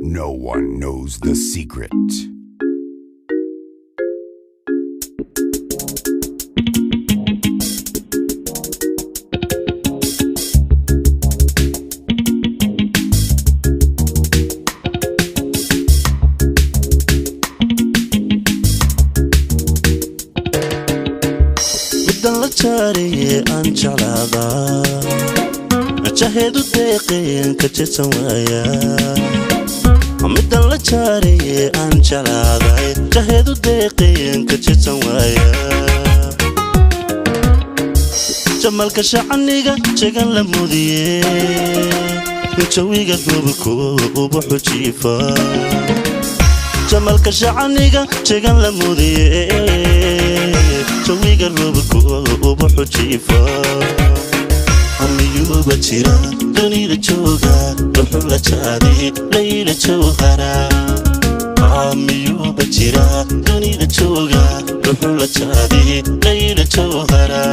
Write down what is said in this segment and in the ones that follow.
No one knows the secret. la jaariye aan jeclaadaa najaheedu deeqeen ka jeedsan waaya middan la jaariye aan jeclaaday jaheedu deeqeen ka jeedsan waaya jamalka shacaniga jegan la mudiye jawiga goobku ubuxu jiifa jamalka shacaniga jegan la mudiye jawiga goobku ubuxu jiifa amiyuuba jira dunida jooga wuxuu la jaadi layla jawhara amiyuuba jira dunida jooga wuxuu la jaadi layla jawhara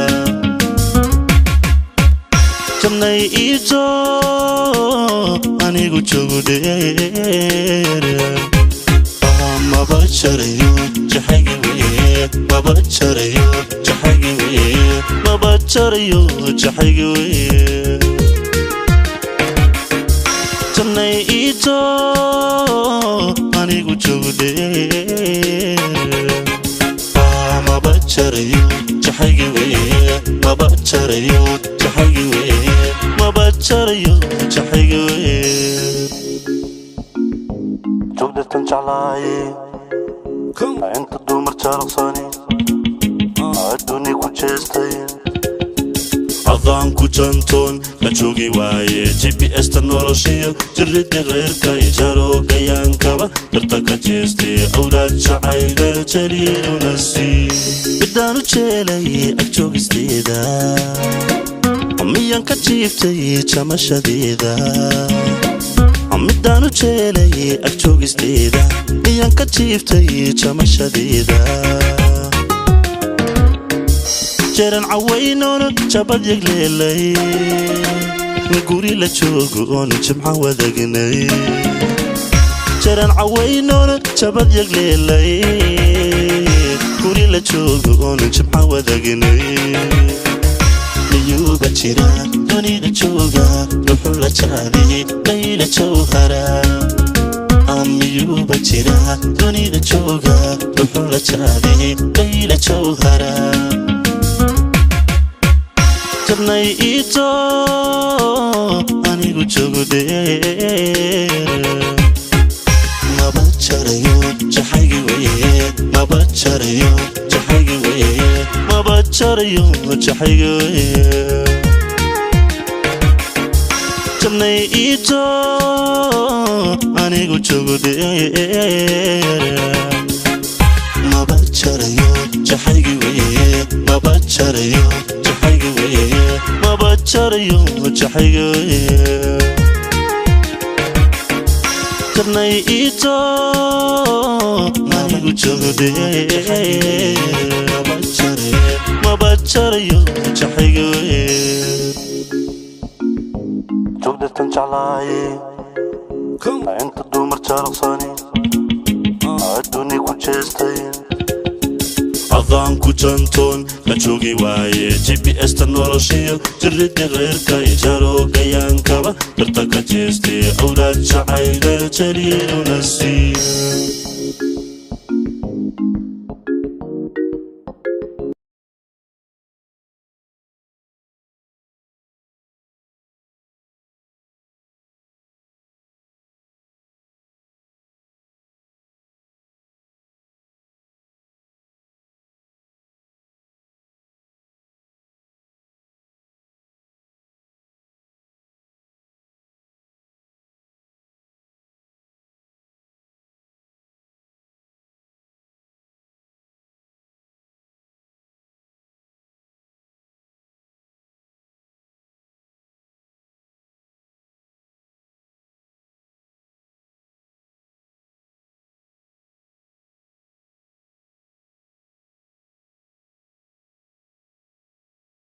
jamnay ijo anigu joogu dheer maba jarayo jaxaygi weye maba jarayo jaxaygi weye maba jarayo jaxaygi weye jamnay ijo anigu joogu dheer maba jarayo jaxaygi weye maba jarayo jaxaygi weye maba jarayo jaxaygi weye joogdatan jeclaaye inta dumar jaalaqsani adduuni ku jeestay adaan ku jantoon la joogi waaye GPS-ta noloshiyo jirridda reerka ijaroogayankaba darta ka jeestay awlaad jacayla jaliiluna sii middaanu jeelay ag joogisteeda miyan ka jiiftay jamashadeeda middaanu jeelay ag joogisteeda miyan ka jiiftay jamashadeeda jeeran cawaynoonu jabad yagleelay guri la joogo oonu jimca wadagnay jeeran cawaynoonu jabad yagleelay guri la joogo oonu jimca wadagnay miyuuba jira dunida jooga wuxuu la jaadi layla jawhara amiyuuba jira dunida jooga wuxuu la jaadi layla jawhara jabnay ijo anigu joogu dheer maba jarayo jaxaygi weye maba jarayo jaxaygi weye maba jarayo jaxaygi weye jabnay ijo anigu joogu dheer maba jarayo jaxaygi weye maba jarayo jaxaygi weye maba jarayo jaxaygi weye jabnay ijo anigu joogu dheer maba jarayo jaxaygi weye joogdatan jeclaaye inta dumar jaalaqsani adduuni ku jeestay adaan ku jantoon la joogi waaye GPS-ta noloshiyo jirridda reerka ijaroogayankaba darta ka jeestay awlaad jacayla jaliiluna sii